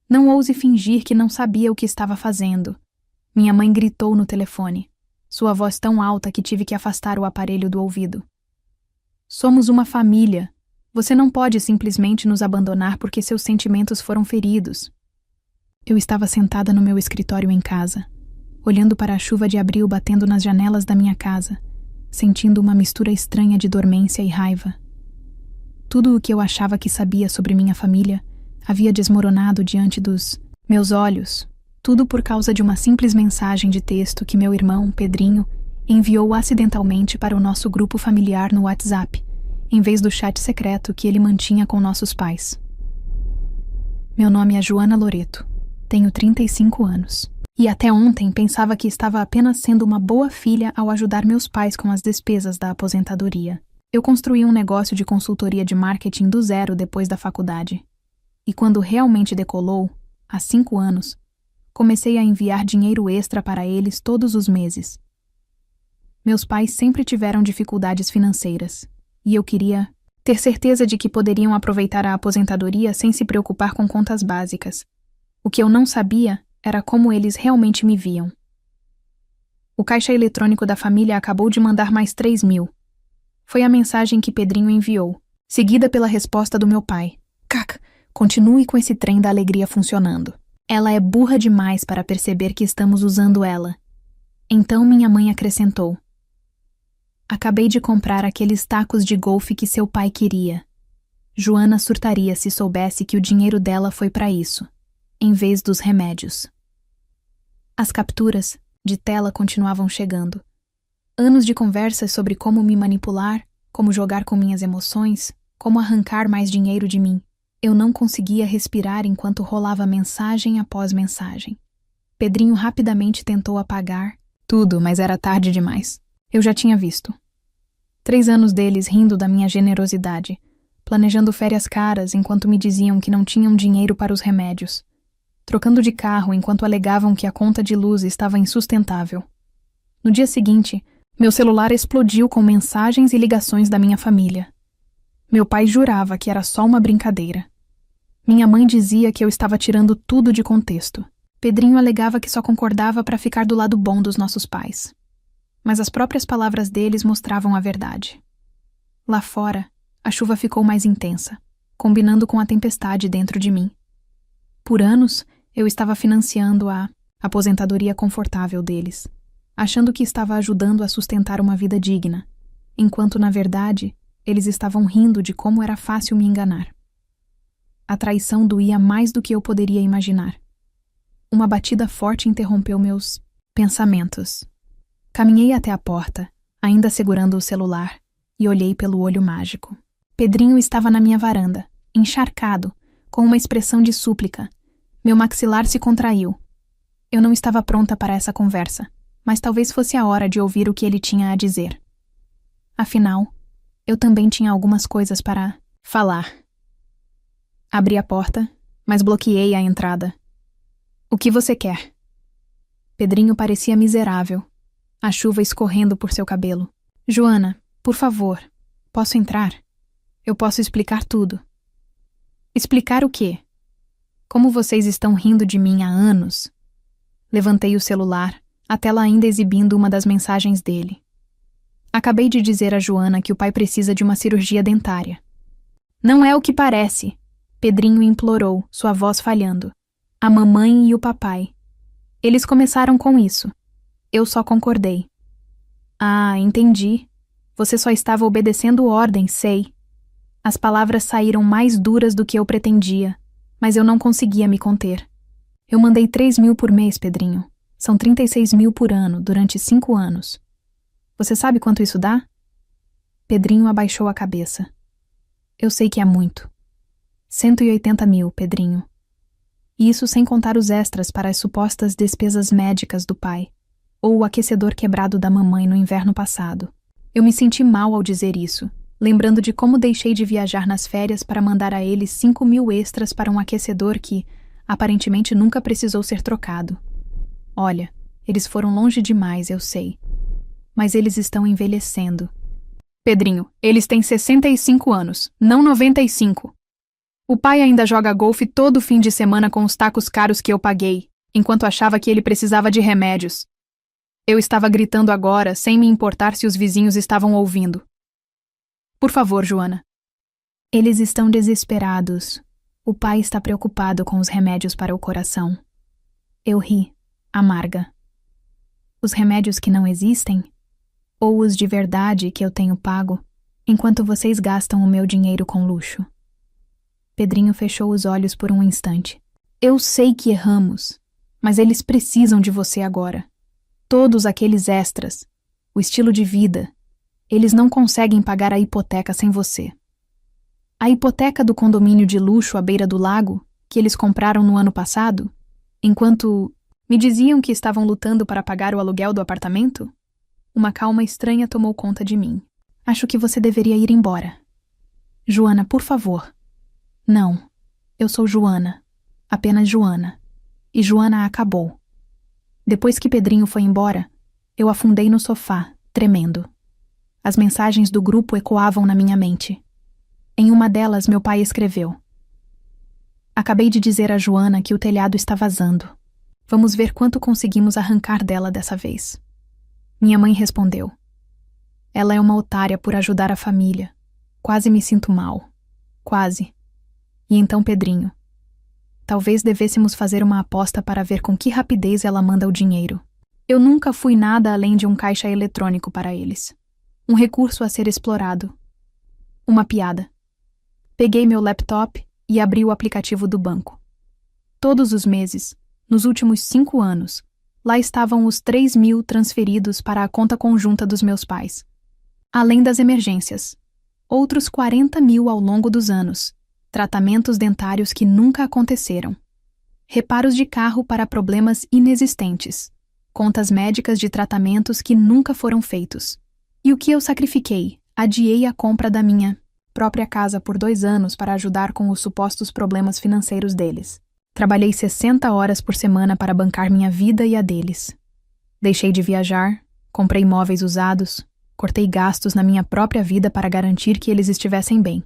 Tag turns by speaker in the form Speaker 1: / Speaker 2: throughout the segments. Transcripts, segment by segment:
Speaker 1: Não ouse fingir que não sabia o que estava fazendo. Minha mãe gritou no telefone, sua voz tão alta que tive que afastar o aparelho do ouvido. Somos uma família. Você não pode simplesmente nos abandonar porque seus sentimentos foram feridos. Eu estava sentada no meu escritório em casa, olhando para a chuva de abril batendo nas janelas da minha casa, sentindo uma mistura estranha de dormência e raiva. Tudo o que eu achava que sabia sobre minha família havia desmoronado diante dos meus olhos, tudo por causa de uma simples mensagem de texto que meu irmão, Pedrinho, enviou acidentalmente para o nosso grupo familiar no WhatsApp, em vez do chat secreto que ele mantinha com nossos pais. Meu nome é Joana Loreto, tenho 35 anos, e até ontem pensava que estava apenas sendo uma boa filha ao ajudar meus pais com as despesas da aposentadoria. Eu construí um negócio de consultoria de marketing do zero depois da faculdade. E quando realmente decolou, há 5 anos, comecei a enviar dinheiro extra para eles todos os meses. Meus pais sempre tiveram dificuldades financeiras, e eu queria ter certeza de que poderiam aproveitar a aposentadoria sem se preocupar com contas básicas. O que eu não sabia era como eles realmente me viam. O caixa eletrônico da família acabou de mandar mais 3.000. Foi a mensagem que Pedrinho enviou, seguida pela resposta do meu pai. Caca, continue com esse trem da alegria funcionando. Ela é burra demais para perceber que estamos usando ela. Então minha mãe acrescentou. Acabei de comprar aqueles tacos de golfe que seu pai queria. Joana surtaria se soubesse que o dinheiro dela foi para isso, em vez dos remédios. As capturas de tela continuavam chegando. Anos de conversas sobre como me manipular, como jogar com minhas emoções, como arrancar mais dinheiro de mim. Eu não conseguia respirar enquanto rolava mensagem após mensagem. Pedrinho rapidamente tentou apagar tudo, mas era tarde demais. Eu já tinha visto. 3 anos deles rindo da minha generosidade, planejando férias caras enquanto me diziam que não tinham dinheiro para os remédios, trocando de carro enquanto alegavam que a conta de luz estava insustentável. No dia seguinte, meu celular explodiu com mensagens e ligações da minha família. Meu pai jurava que era só uma brincadeira. Minha mãe dizia que eu estava tirando tudo de contexto. Pedrinho alegava que só concordava para ficar do lado bom dos nossos pais. Mas as próprias palavras deles mostravam a verdade. Lá fora, a chuva ficou mais intensa, combinando com a tempestade dentro de mim. Por anos, eu estava financiando a aposentadoria confortável deles, achando que estava ajudando a sustentar uma vida digna, enquanto, na verdade, eles estavam rindo de como era fácil me enganar. A traição doía mais do que eu poderia imaginar. Uma batida forte interrompeu meus pensamentos. Caminhei até a porta, ainda segurando o celular, e olhei pelo olho mágico. Pedrinho estava na minha varanda, encharcado, com uma expressão de súplica. Meu maxilar se contraiu. Eu não estava pronta para essa conversa, mas talvez fosse a hora de ouvir o que ele tinha a dizer. Afinal, eu também tinha algumas coisas para falar. Abri a porta, mas bloqueei a entrada. O que você quer? Pedrinho parecia miserável, a chuva escorrendo por seu cabelo. Joana, por favor, posso entrar? Eu posso explicar tudo. Explicar o quê? Como vocês estão rindo de mim há anos? Levantei o celular, a tela ainda exibindo uma das mensagens dele. Acabei de dizer a Joana que o pai precisa de uma cirurgia dentária. Não é o que parece, Pedrinho implorou, sua voz falhando. A mamãe e o papai. Eles começaram com isso. Eu só concordei. Ah, entendi. Você só estava obedecendo ordens, sei. As palavras saíram mais duras do que eu pretendia, mas eu não conseguia me conter. Eu mandei 3.000 por mês, Pedrinho. São 36.000 por ano, durante 5 anos. Você sabe quanto isso dá? Pedrinho abaixou a cabeça. Eu sei que é muito. 180.000, Pedrinho. E isso sem contar os extras para as supostas despesas médicas do pai, ou o aquecedor quebrado da mamãe no inverno passado. Eu me senti mal ao dizer isso, lembrando de como deixei de viajar nas férias para mandar a eles 5.000 extras para um aquecedor que, aparentemente, nunca precisou ser trocado. Olha, eles foram longe demais, eu sei. Mas eles estão envelhecendo. Pedrinho, eles têm 65 anos, não 95. O pai ainda joga golfe todo fim de semana com os tacos caros que eu paguei, enquanto achava que ele precisava de remédios. Eu estava gritando agora, sem me importar se os vizinhos estavam ouvindo. Por favor, Joana. Eles estão desesperados. O pai está preocupado com os remédios para o coração. Eu ri, amarga. Os remédios que não existem? Ou os de verdade que eu tenho pago, enquanto vocês gastam o meu dinheiro com luxo? Pedrinho fechou os olhos por um instante. Eu sei que erramos, mas eles precisam de você agora. Todos aqueles extras, o estilo de vida, eles não conseguem pagar a hipoteca sem você. A hipoteca do condomínio de luxo à beira do lago, que eles compraram no ano passado, enquanto me diziam que estavam lutando para pagar o aluguel do apartamento? Uma calma estranha tomou conta de mim. Acho que você deveria ir embora. Joana, por favor. Não, eu sou Joana. Apenas Joana. E Joana acabou. Depois que Pedrinho foi embora, eu afundei no sofá, tremendo. As mensagens do grupo ecoavam na minha mente. Em uma delas, meu pai escreveu: Acabei de dizer a Joana que o telhado está vazando. Vamos ver quanto conseguimos arrancar dela dessa vez. Minha mãe respondeu: Ela é uma otária por ajudar a família. Quase me sinto mal. Quase. E então Pedrinho: Talvez devêssemos fazer uma aposta para ver com que rapidez ela manda o dinheiro. Eu nunca fui nada além de um caixa eletrônico para eles. Um recurso a ser explorado. Uma piada. Peguei meu laptop e abri o aplicativo do banco. Todos os meses, nos últimos 5 anos, lá estavam os 3.000 transferidos para a conta conjunta dos meus pais. Além das emergências. Outros 40.000 ao longo dos anos. Tratamentos dentários que nunca aconteceram. Reparos de carro para problemas inexistentes. Contas médicas de tratamentos que nunca foram feitos. E o que eu sacrifiquei? Adiei a compra da minha própria casa por 2 anos para ajudar com os supostos problemas financeiros deles. Trabalhei 60 horas por semana para bancar minha vida e a deles. Deixei de viajar, comprei móveis usados, cortei gastos na minha própria vida para garantir que eles estivessem bem.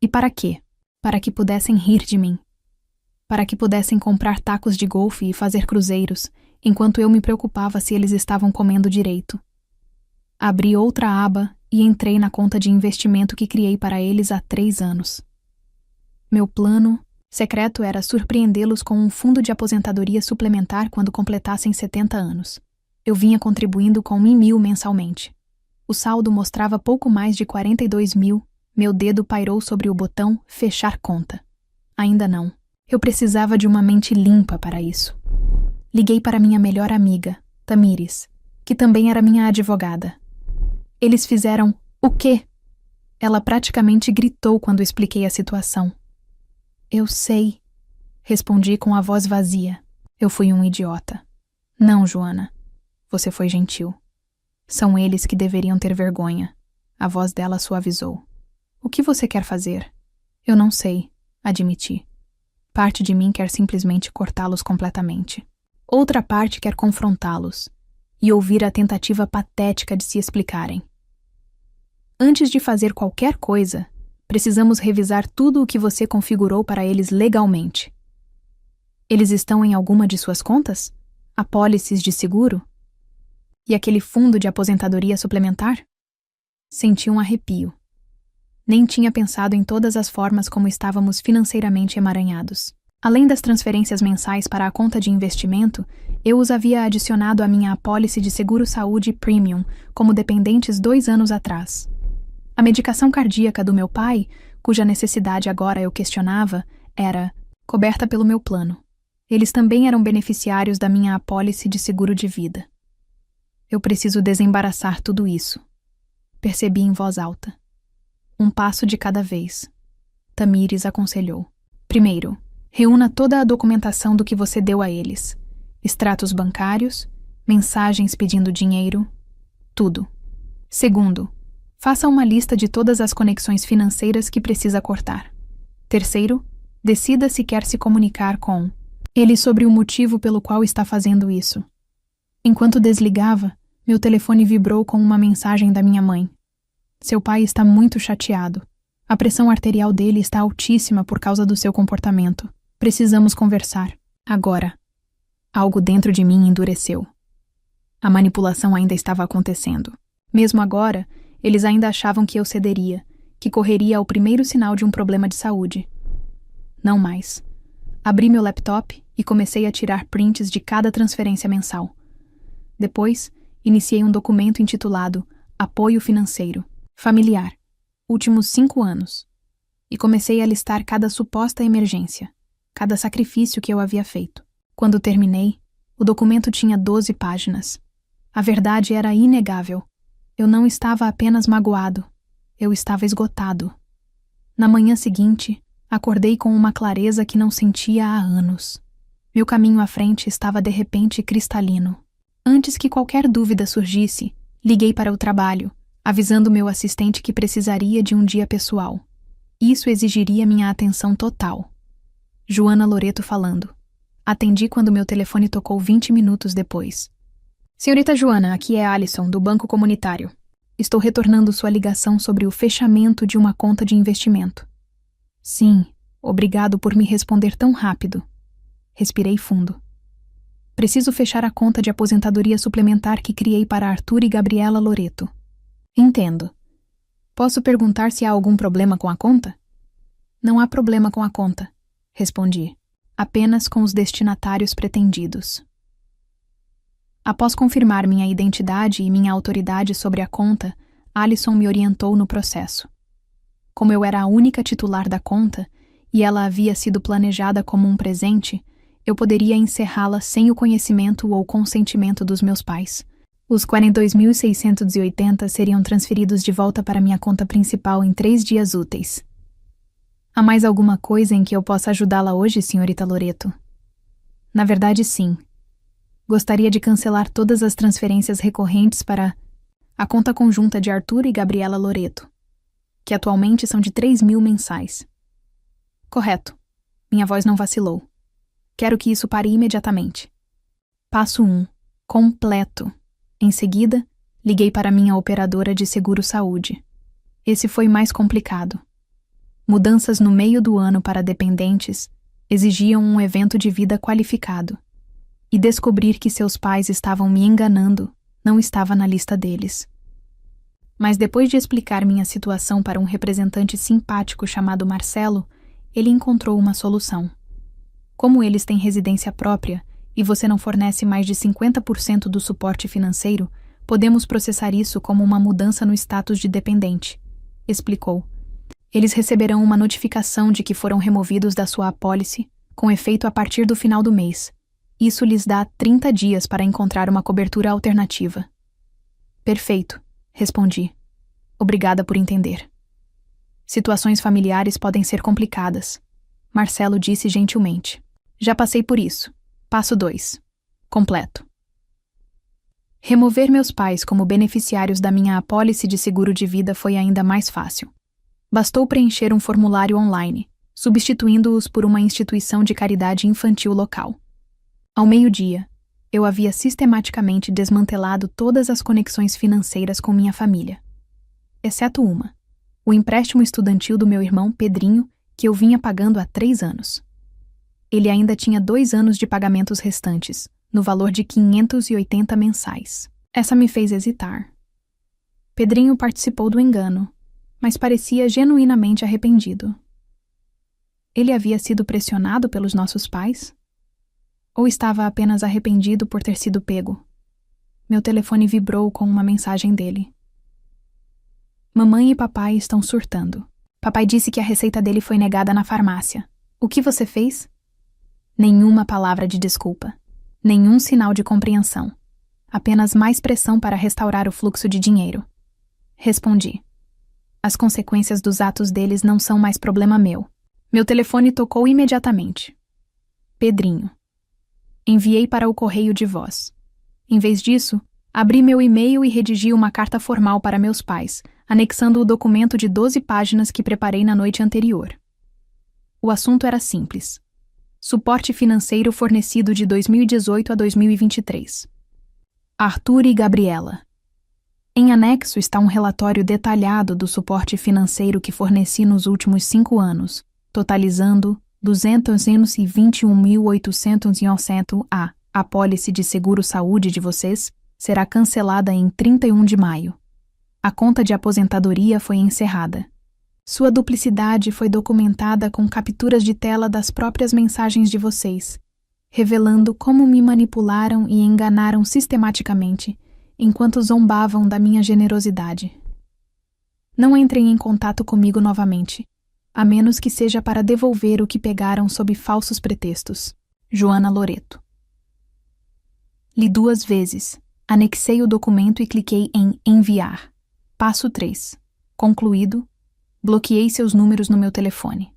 Speaker 1: E para quê? Para que pudessem rir de mim. Para que pudessem comprar tacos de golfe e fazer cruzeiros, enquanto eu me preocupava se eles estavam comendo direito. Abri outra aba e entrei na conta de investimento que criei para eles há 3 anos. Meu plano secreto era surpreendê-los com um fundo de aposentadoria suplementar quando completassem 70 anos. Eu vinha contribuindo com 1.000 mensalmente. O saldo mostrava pouco mais de 42.000. Meu dedo pairou sobre o botão fechar conta. Ainda não. Eu precisava de uma mente limpa para isso. Liguei para minha melhor amiga, Tamires, que também era minha advogada. Eles fizeram o quê? Ela praticamente gritou quando expliquei a situação. Eu sei, respondi com a voz vazia. Eu fui um idiota. Não, Joana. Você foi gentil. São eles que deveriam ter vergonha. A voz dela suavizou. O que você quer fazer? Eu não sei, admiti. Parte de mim quer simplesmente cortá-los completamente. Outra parte quer confrontá-los e ouvir a tentativa patética de se explicarem. Antes de fazer qualquer coisa, precisamos revisar tudo o que você configurou para eles legalmente. Eles estão em alguma de suas contas? Apólices de seguro? E aquele fundo de aposentadoria suplementar? Senti um arrepio. Nem tinha pensado em todas as formas como estávamos financeiramente emaranhados. Além das transferências mensais para a conta de investimento, eu os havia adicionado à minha apólice de seguro-saúde premium como dependentes 2 anos atrás. A medicação cardíaca do meu pai, cuja necessidade agora eu questionava, era coberta pelo meu plano. Eles também eram beneficiários da minha apólice de seguro de vida. Eu preciso desembaraçar tudo isso. Percebi em voz alta. Um passo de cada vez. Tamires aconselhou. Primeiro, reúna toda a documentação do que você deu a eles. Extratos bancários, mensagens pedindo dinheiro, tudo. Segundo, faça uma lista de todas as conexões financeiras que precisa cortar. Terceiro, decida se quer se comunicar com ele sobre o motivo pelo qual está fazendo isso. Enquanto desligava, meu telefone vibrou com uma mensagem da minha mãe. Seu pai está muito chateado. A pressão arterial dele está altíssima por causa do seu comportamento. Precisamos conversar. Agora. Algo dentro de mim endureceu. A manipulação ainda estava acontecendo. Mesmo agora, eles ainda achavam que eu cederia, que correria ao primeiro sinal de um problema de saúde. Não mais. Abri meu laptop e comecei a tirar prints de cada transferência mensal. Depois, iniciei um documento intitulado Apoio Financeiro, Familiar, Últimos 5 anos, e comecei a listar cada suposta emergência, cada sacrifício que eu havia feito. Quando terminei, o documento tinha 12 páginas. A verdade era inegável. Eu não estava apenas magoado, eu estava esgotado. Na manhã seguinte, acordei com uma clareza que não sentia há anos. Meu caminho à frente estava de repente cristalino. Antes que qualquer dúvida surgisse, liguei para o trabalho, avisando meu assistente que precisaria de um dia pessoal. Isso exigiria minha atenção total. Joana Loreto falando. Atendi quando meu telefone tocou 20 minutos depois. Senhorita Joana, aqui é Alisson, do Banco Comunitário. Estou retornando sua ligação sobre o fechamento de uma conta de investimento. Sim, obrigado por me responder tão rápido. Respirei fundo. Preciso fechar a conta de aposentadoria suplementar que criei para Arthur e Gabriela Loreto. Entendo. Posso perguntar se há algum problema com a conta? Não há problema com a conta, respondi. Apenas com os destinatários pretendidos. Após confirmar minha identidade e minha autoridade sobre a conta, Alisson me orientou no processo. Como eu era a única titular da conta e ela havia sido planejada como um presente, eu poderia encerrá-la sem o conhecimento ou consentimento dos meus pais. Os 42.680 seriam transferidos de volta para minha conta principal em 3 dias úteis. Há mais alguma coisa em que eu possa ajudá-la hoje, senhorita Loreto? Na verdade, sim. Gostaria de cancelar todas as transferências recorrentes para a conta conjunta de Arthur e Gabriela Loreto, que atualmente são de 3.000 mensais. Correto. Minha voz não vacilou. Quero que isso pare imediatamente. Passo 1. Completo. Em seguida, liguei para minha operadora de seguro-saúde. Esse foi mais complicado. Mudanças no meio do ano para dependentes exigiam um evento de vida qualificado. E descobrir que seus pais estavam me enganando não estava na lista deles. Mas depois de explicar minha situação para um representante simpático chamado Marcelo, ele encontrou uma solução. Como eles têm residência própria e você não fornece mais de 50% do suporte financeiro, podemos processar isso como uma mudança no status de dependente, explicou. Eles receberão uma notificação de que foram removidos da sua apólice, com efeito a partir do final do mês. Isso lhes dá 30 dias para encontrar uma cobertura alternativa. Perfeito, respondi. Obrigada por entender. Situações familiares podem ser complicadas, Marcelo disse gentilmente. Já passei por isso. Passo 2. Completo. Remover meus pais como beneficiários da minha apólice de seguro de vida foi ainda mais fácil. Bastou preencher um formulário online, substituindo-os por uma instituição de caridade infantil local. Ao meio-dia, eu havia sistematicamente desmantelado todas as conexões financeiras com minha família. Exceto uma, o empréstimo estudantil do meu irmão Pedrinho, que eu vinha pagando há 3 anos. Ele ainda tinha 2 anos de pagamentos restantes, no valor de 580 mensais. Essa me fez hesitar. Pedrinho participou do engano, mas parecia genuinamente arrependido. Ele havia sido pressionado pelos nossos pais? Ou estava apenas arrependido por ter sido pego? Meu telefone vibrou com uma mensagem dele. Mamãe e papai estão surtando. Papai disse que a receita dele foi negada na farmácia. O que você fez? Nenhuma palavra de desculpa. Nenhum sinal de compreensão. Apenas mais pressão para restaurar o fluxo de dinheiro. Respondi. As consequências dos atos deles não são mais problema meu. Meu telefone tocou imediatamente. Pedrinho. Enviei para o correio de voz. Em vez disso, abri meu e-mail e redigi uma carta formal para meus pais, anexando o documento de 12 páginas que preparei na noite anterior. O assunto era simples. Suporte financeiro fornecido de 2018 a 2023. Arthur e Gabriela. Em anexo está um relatório detalhado do suporte financeiro que forneci nos últimos 5 anos, totalizando R$ 221.800. A apólice de seguro-saúde de vocês será cancelada em 31 de maio. A conta de aposentadoria foi encerrada. Sua duplicidade foi documentada com capturas de tela das próprias mensagens de vocês, revelando como me manipularam e enganaram sistematicamente, enquanto zombavam da minha generosidade. Não entrem em contato comigo novamente, a menos que seja para devolver o que pegaram sob falsos pretextos. Joana Loreto. Li 2 vezes, anexei o documento e cliquei em enviar. Passo 3. Concluído, bloqueei seus números no meu telefone.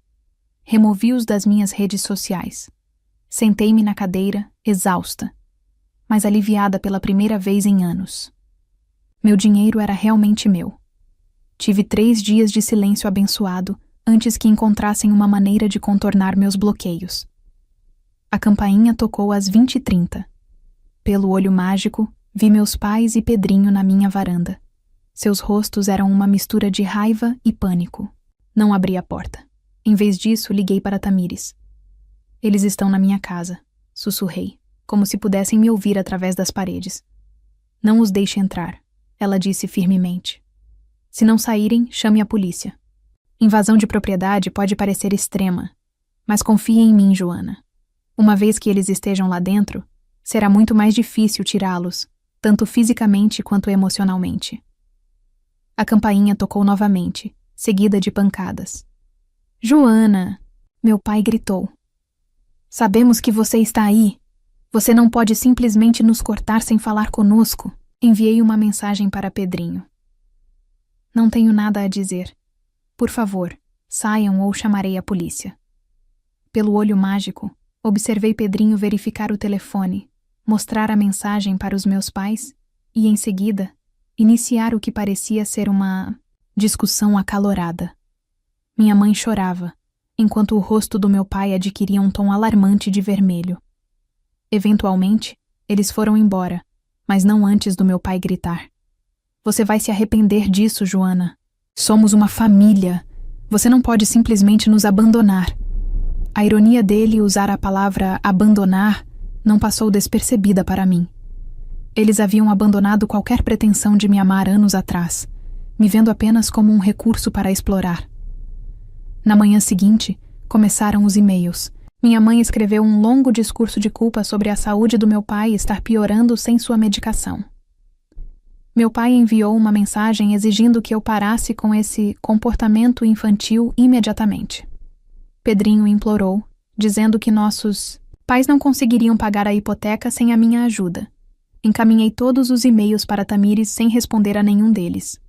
Speaker 1: Removi-os das minhas redes sociais. Sentei-me na cadeira, exausta, mas aliviada pela primeira vez em anos. Meu dinheiro era realmente meu. Tive 3 dias de silêncio abençoado antes que encontrassem uma maneira de contornar meus bloqueios. A campainha tocou às 20h30. Pelo olho mágico, vi meus pais e Pedrinho na minha varanda. Seus rostos eram uma mistura de raiva e pânico. Não abri a porta. Em vez disso, liguei para Tamires. Eles estão na minha casa, sussurrei, como se pudessem me ouvir através das paredes. Não os deixe entrar, ela disse firmemente. Se não saírem, chame a polícia. Invasão de propriedade pode parecer extrema, mas confie em mim, Joana. Uma vez que eles estejam lá dentro, será muito mais difícil tirá-los, tanto fisicamente quanto emocionalmente. A campainha tocou novamente, seguida de pancadas. Joana! Meu pai gritou. Sabemos que você está aí. Você não pode simplesmente nos cortar sem falar conosco. Enviei uma mensagem para Pedrinho. Não tenho nada a dizer. Por favor, saiam ou chamarei a polícia. Pelo olho mágico, observei Pedrinho verificar o telefone, mostrar a mensagem para os meus pais e, em seguida, iniciar o que parecia ser uma discussão acalorada. Minha mãe chorava, enquanto o rosto do meu pai adquiria um tom alarmante de vermelho. Eventualmente, eles foram embora, mas não antes do meu pai gritar. Você vai se arrepender disso, Joana. Somos uma família. Você não pode simplesmente nos abandonar. A ironia dele usar a palavra abandonar não passou despercebida para mim. Eles haviam abandonado qualquer pretensão de me amar anos atrás, me vendo apenas como um recurso para explorar. Na manhã seguinte, começaram os e-mails. Minha mãe escreveu um longo discurso de culpa sobre a saúde do meu pai estar piorando sem sua medicação. Meu pai enviou uma mensagem exigindo que eu parasse com esse comportamento infantil imediatamente. Pedrinho implorou, dizendo que nossos pais não conseguiriam pagar a hipoteca sem a minha ajuda. Encaminhei todos os e-mails para Tamires sem responder a nenhum deles.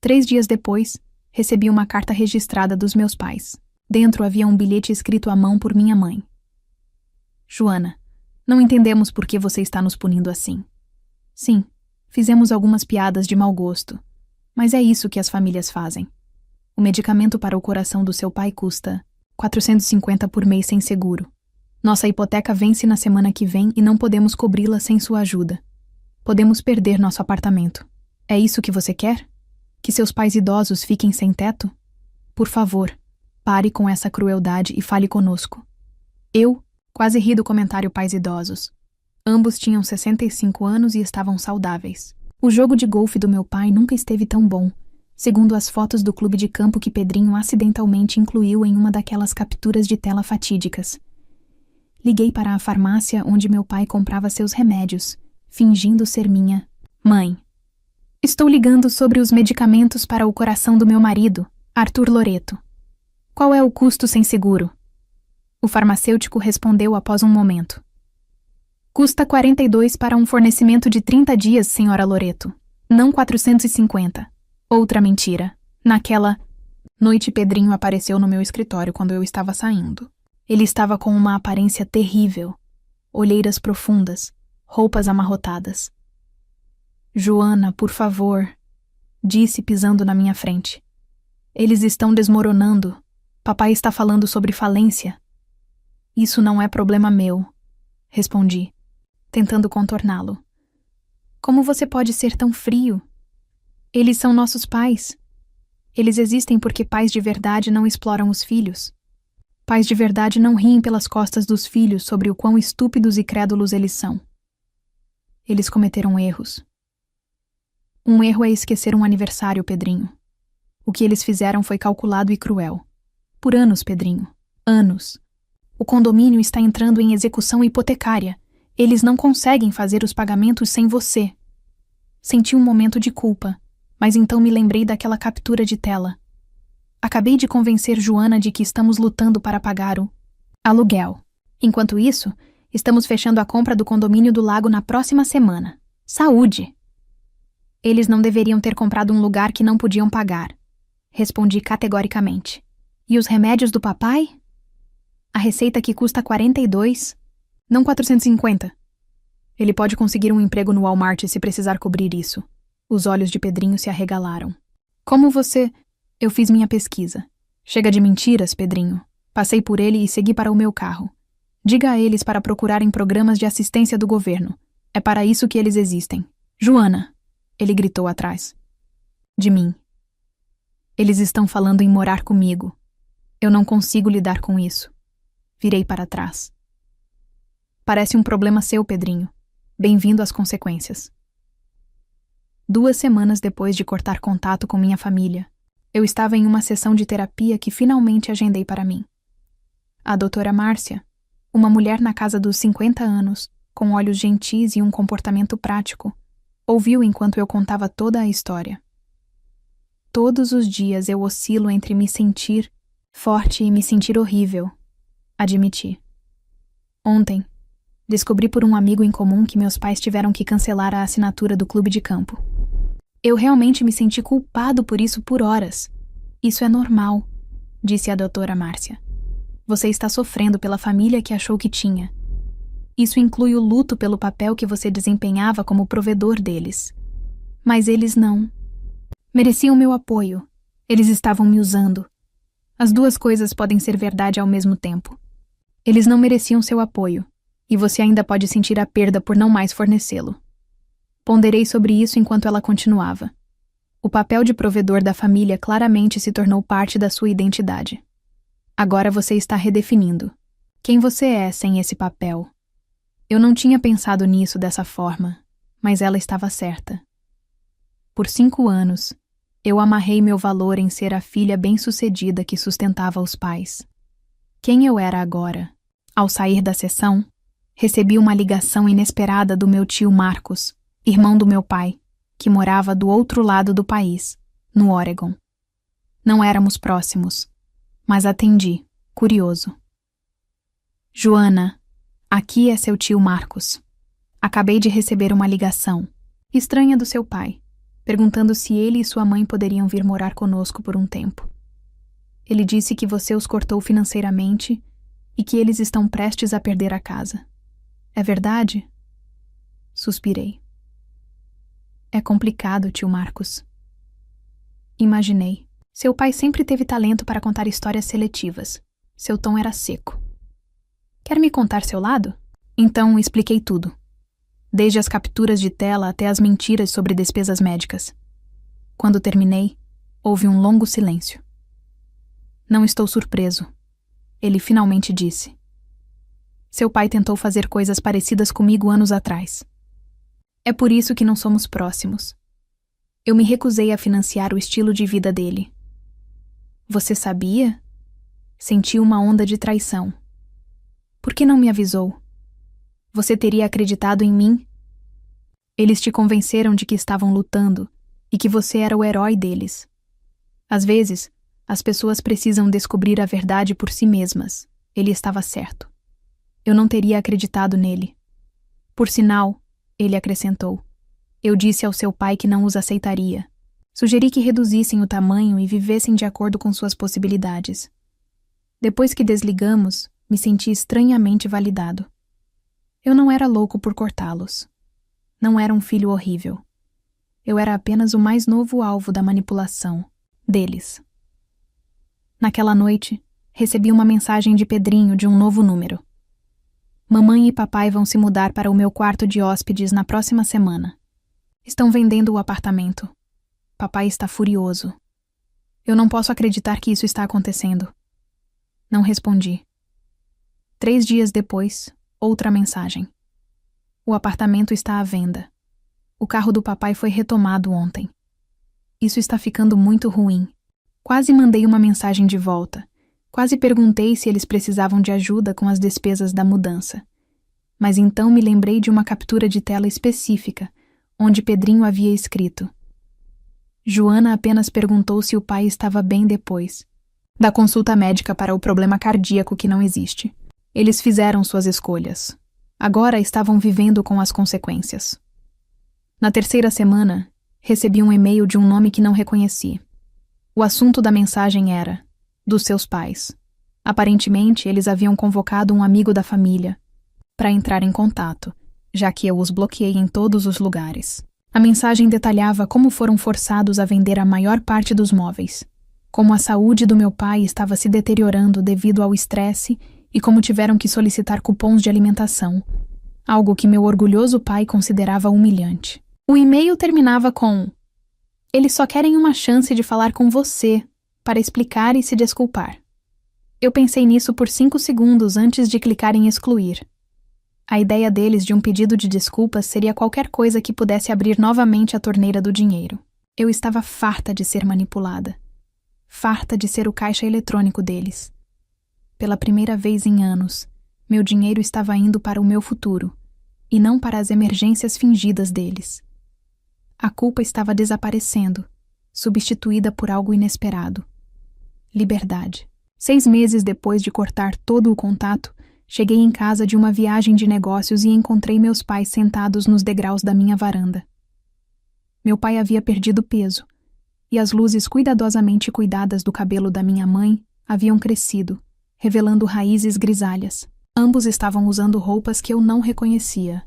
Speaker 1: 3 dias depois, recebi uma carta registrada dos meus pais. Dentro havia um bilhete escrito à mão por minha mãe. Joana, não entendemos por que você está nos punindo assim. Sim, fizemos algumas piadas de mau gosto, mas é isso que as famílias fazem. O medicamento para o coração do seu pai custa R$ 450 por mês sem seguro. Nossa hipoteca vence na semana que vem e não podemos cobri-la sem sua ajuda. Podemos perder nosso apartamento. É isso que você quer? Que seus pais idosos fiquem sem teto? Por favor, pare com essa crueldade e fale conosco. Eu quase ri do comentário pais idosos. Ambos tinham 65 anos e estavam saudáveis. O jogo de golfe do meu pai nunca esteve tão bom, segundo as fotos do clube de campo que Pedrinho acidentalmente incluiu em uma daquelas capturas de tela fatídicas. Liguei para a farmácia onde meu pai comprava seus remédios, fingindo ser minha mãe. Estou ligando sobre os medicamentos para o coração do meu marido, Arthur Loreto. Qual é o custo sem seguro? O farmacêutico respondeu após um momento. Custa 42 para um fornecimento de 30 dias, senhora Loreto. Não 450. Outra mentira. Naquela noite, Pedrinho apareceu no meu escritório quando eu estava saindo. Ele estava com uma aparência terrível. Olheiras profundas, roupas amarrotadas. Joana, por favor, disse pisando na minha frente. Eles estão desmoronando. Papai está falando sobre falência. Isso não é problema meu, respondi, tentando contorná-lo. Como você pode ser tão frio? Eles são nossos pais. Eles existem porque pais de verdade não exploram os filhos. Pais de verdade não riem pelas costas dos filhos sobre o quão estúpidos e crédulos eles são. Eles cometeram erros. Um erro é esquecer um aniversário, Pedrinho. O que eles fizeram foi calculado e cruel. Por anos, Pedrinho. Anos. O condomínio está entrando em execução hipotecária. Eles não conseguem fazer os pagamentos sem você. Senti um momento de culpa, mas então me lembrei daquela captura de tela. Acabei de convencer Joana de que estamos lutando para pagar o aluguel. Enquanto isso, estamos fechando a compra do condomínio do lago na próxima semana. Saúde! Eles não deveriam ter comprado um lugar que não podiam pagar. Respondi categoricamente. E os remédios do papai? A receita que custa 42, não 450. Ele pode conseguir um emprego no Walmart se precisar cobrir isso. Os olhos de Pedrinho se arregalaram. Como você... Eu fiz minha pesquisa. Chega de mentiras, Pedrinho. Passei por ele e segui para o meu carro. Diga a eles para procurarem programas de assistência do governo. É para isso que eles existem. Joana! Ele gritou atrás. De mim. Eles estão falando em morar comigo. Eu não consigo lidar com isso. Virei para trás. Parece um problema seu, Pedrinho. Bem-vindo às consequências. 2 semanas depois de cortar contato com minha família, eu estava em uma sessão de terapia que finalmente agendei para mim. A doutora Márcia, uma mulher na casa dos 50 anos, com olhos gentis e um comportamento prático, ouviu enquanto eu contava toda a história. Todos os dias eu oscilo entre me sentir forte e me sentir horrível, admiti. Ontem, descobri por um amigo em comum que meus pais tiveram que cancelar a assinatura do clube de campo. Eu realmente me senti culpado por isso por horas. Isso é normal, disse a doutora Márcia. Você está sofrendo pela família que achou que tinha. Isso inclui o luto pelo papel que você desempenhava como provedor deles. Mas eles não. Mereciam meu apoio. Eles estavam me usando. As 2 coisas podem ser verdade ao mesmo tempo. Eles não mereciam seu apoio, e você ainda pode sentir a perda por não mais fornecê-lo. Ponderei sobre isso enquanto ela continuava. O papel de provedor da família claramente se tornou parte da sua identidade. Agora você está redefinindo. Quem você é sem esse papel? Eu não tinha pensado nisso dessa forma, mas ela estava certa. Por 5 anos, eu amarrei meu valor em ser a filha bem-sucedida que sustentava os pais. Quem eu era agora? Ao sair da sessão, recebi uma ligação inesperada do meu tio Marcos, irmão do meu pai, que morava do outro lado do país, no Oregon. Não éramos próximos, mas atendi, curioso. Joana, aqui é seu tio Marcos. Acabei de receber uma ligação, estranha do seu pai, perguntando se ele e sua mãe poderiam vir morar conosco por um tempo. Ele disse que você os cortou financeiramente e que eles estão prestes a perder a casa. É verdade? Suspirei. É complicado, tio Marcos. Imaginei. Seu pai sempre teve talento para contar histórias seletivas. Seu tom era seco. Quer me contar seu lado? Então expliquei tudo. Desde as capturas de tela até as mentiras sobre despesas médicas. Quando terminei, houve um longo silêncio. Não estou surpreso. Ele finalmente disse. Seu pai tentou fazer coisas parecidas comigo anos atrás. É por isso que não somos próximos. Eu me recusei a financiar o estilo de vida dele. Você sabia? Senti uma onda de traição. Por que não me avisou? Você teria acreditado em mim? Eles te convenceram de que estavam lutando e que você era o herói deles. Às vezes, as pessoas precisam descobrir a verdade por si mesmas. Ele estava certo. Eu não teria acreditado nele. Por sinal, ele acrescentou, eu disse ao seu pai que não os aceitaria. Sugeri que reduzissem o tamanho e vivessem de acordo com suas possibilidades. Depois que desligamos, me senti estranhamente validado. Eu não era louco por cortá-los. Não era um filho horrível. Eu era apenas o mais novo alvo da manipulação deles. Naquela noite, recebi uma mensagem de Pedrinho de um novo número. Mamãe e papai vão se mudar para o meu quarto de hóspedes na próxima semana. Estão vendendo o apartamento. Papai está furioso. Eu não posso acreditar que isso está acontecendo. Não respondi. 3 dias depois, outra mensagem. O apartamento está à venda. O carro do papai foi retomado ontem. Isso está ficando muito ruim. Quase mandei uma mensagem de volta. Quase perguntei se eles precisavam de ajuda com as despesas da mudança. Mas então me lembrei de uma captura de tela específica, onde Pedrinho havia escrito: Joana apenas perguntou se o pai estava bem depois da consulta médica para o problema cardíaco que não existe. Eles fizeram suas escolhas. Agora estavam vivendo com as consequências. Na 3ª semana, recebi um e-mail de um nome que não reconheci. O assunto da mensagem era: dos seus pais. Aparentemente, eles haviam convocado um amigo da família para entrar em contato, já que eu os bloqueei em todos os lugares. A mensagem detalhava como foram forçados a vender a maior parte dos móveis, como a saúde do meu pai estava se deteriorando devido ao estresse e como tiveram que solicitar cupons de alimentação, algo que meu orgulhoso pai considerava humilhante. O e-mail terminava com: eles só querem uma chance de falar com você para explicar e se desculpar. Eu pensei nisso por 5 segundos antes de clicar em excluir. A ideia deles de um pedido de desculpas seria qualquer coisa que pudesse abrir novamente a torneira do dinheiro. Eu estava farta de ser manipulada. Farta de ser o caixa eletrônico deles. Pela primeira vez em anos, meu dinheiro estava indo para o meu futuro, e não para as emergências fingidas deles. A culpa estava desaparecendo, substituída por algo inesperado. Liberdade. 6 meses depois de cortar todo o contato, cheguei em casa de uma viagem de negócios e encontrei meus pais sentados nos degraus da minha varanda. Meu pai havia perdido peso, e as luzes cuidadosamente cuidadas do cabelo da minha mãe haviam crescido, revelando raízes grisalhas. Ambos estavam usando roupas que eu não reconhecia,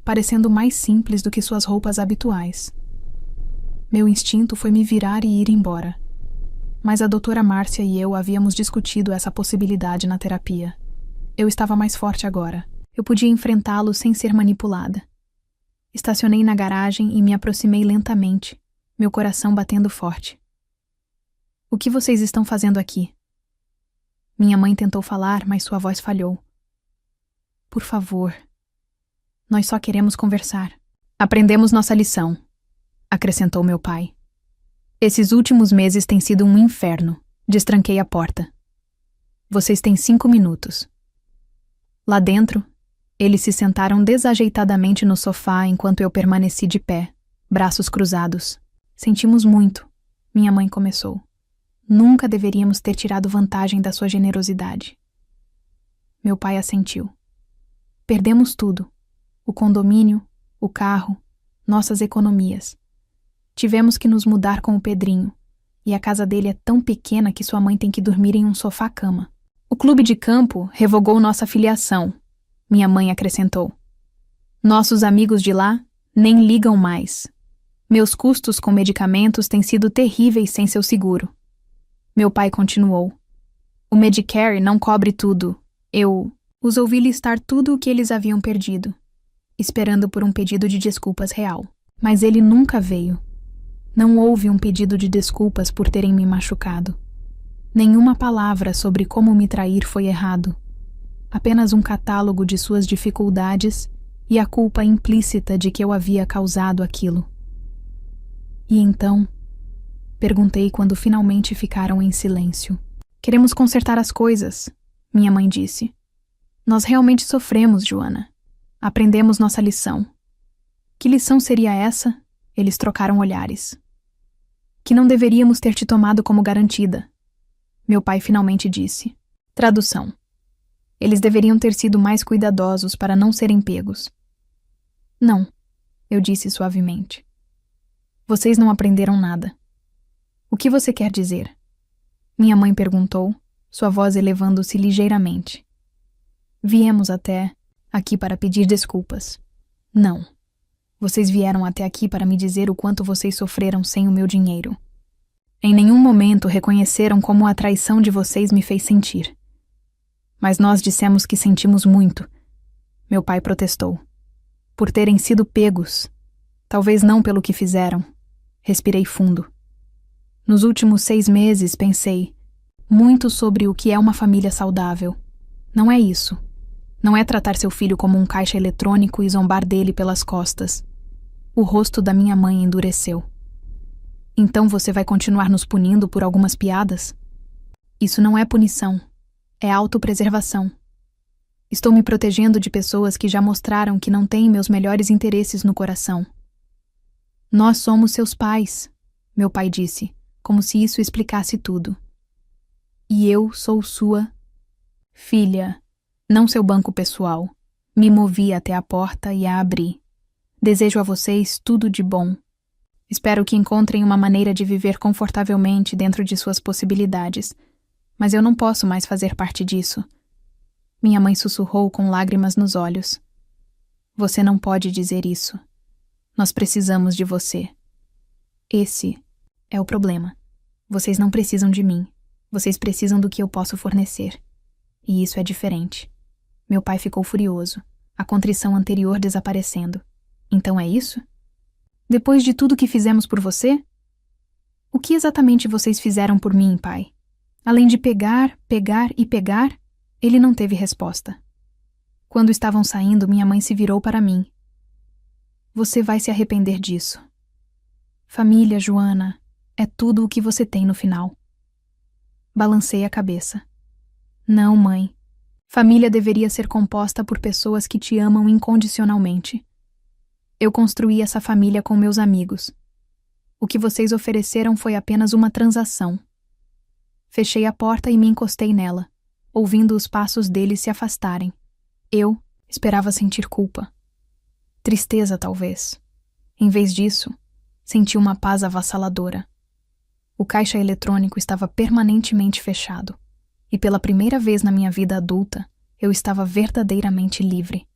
Speaker 1: parecendo mais simples do que suas roupas habituais. Meu instinto foi me virar e ir embora. Mas a doutora Márcia e eu havíamos discutido essa possibilidade na terapia. Eu estava mais forte agora. Eu podia enfrentá-lo sem ser manipulada. Estacionei na garagem e me aproximei lentamente, meu coração batendo forte. O que vocês estão fazendo aqui? Minha mãe tentou falar, mas sua voz falhou. Por favor. Nós só queremos conversar. Aprendemos nossa lição, acrescentou meu pai. Esses últimos meses têm sido um inferno. Destranquei a porta. Vocês têm 5 minutos. Lá dentro, eles se sentaram desajeitadamente no sofá enquanto eu permaneci de pé, braços cruzados. Sentimos muito, minha mãe começou. Nunca deveríamos ter tirado vantagem da sua generosidade. Meu pai assentiu. Perdemos tudo. O condomínio, o carro, nossas economias. Tivemos que nos mudar com o Pedrinho, e a casa dele é tão pequena que sua mãe tem que dormir em um sofá-cama. O clube de campo revogou nossa filiação, minha mãe acrescentou. Nossos amigos de lá nem ligam mais. Meus custos com medicamentos têm sido terríveis sem seu seguro. Meu pai continuou. O Medicare não cobre tudo. Eu os ouvi listar tudo o que eles haviam perdido, esperando por um pedido de desculpas real. Mas ele nunca veio. Não houve um pedido de desculpas por terem me machucado. Nenhuma palavra sobre como me trair foi errado. Apenas um catálogo de suas dificuldades e a culpa implícita de que eu havia causado aquilo. E então, perguntei quando finalmente ficaram em silêncio. Queremos consertar as coisas, minha mãe disse. Nós realmente sofremos, Joana. Aprendemos nossa lição. Que lição seria essa? Eles trocaram olhares. Que não deveríamos ter te tomado como garantida. Meu pai finalmente disse. Tradução. Eles deveriam ter sido mais cuidadosos para não serem pegos. Não, eu disse suavemente. Vocês não aprenderam nada. O que você quer dizer? Minha mãe perguntou, sua voz elevando-se ligeiramente. Viemos até aqui para pedir desculpas. Não. Vocês vieram até aqui para me dizer o quanto vocês sofreram sem o meu dinheiro. Em nenhum momento reconheceram como a traição de vocês me fez sentir. Mas nós dissemos que sentimos muito. Meu pai protestou. Por terem sido pegos. Talvez não pelo que fizeram. Respirei fundo. Nos últimos 6 meses, pensei muito sobre o que é uma família saudável. Não é isso. Não é tratar seu filho como um caixa eletrônico e zombar dele pelas costas. O rosto da minha mãe endureceu. Então você vai continuar nos punindo por algumas piadas? Isso não é punição. É autopreservação. Estou me protegendo de pessoas que já mostraram que não têm meus melhores interesses no coração. Nós somos seus pais, meu pai disse, como se isso explicasse tudo. E eu sou sua filha, não seu banco pessoal. Me movi até a porta e a abri. Desejo a vocês tudo de bom. Espero que encontrem uma maneira de viver confortavelmente dentro de suas possibilidades, mas eu não posso mais fazer parte disso. Minha mãe sussurrou com lágrimas nos olhos. Você não pode dizer isso. Nós precisamos de você. Esse é o problema. Vocês não precisam de mim. Vocês precisam do que eu posso fornecer. E isso é diferente. Meu pai ficou furioso, a contrição anterior desaparecendo. Então é isso? Depois de tudo que fizemos por você? O que exatamente vocês fizeram por mim, pai? Além de pegar, pegar e pegar, ele não teve resposta. Quando estavam saindo, minha mãe se virou para mim. Você vai se arrepender disso. Família, Joana, é tudo o que você tem no final. Balancei a cabeça. Não, mãe. Família deveria ser composta por pessoas que te amam incondicionalmente. Eu construí essa família com meus amigos. O que vocês ofereceram foi apenas uma transação. Fechei a porta e me encostei nela, ouvindo os passos deles se afastarem. Eu esperava sentir culpa. Tristeza, talvez. Em vez disso, senti uma paz avassaladora. O caixa eletrônico estava permanentemente fechado, e pela primeira vez na minha vida adulta, eu estava verdadeiramente livre.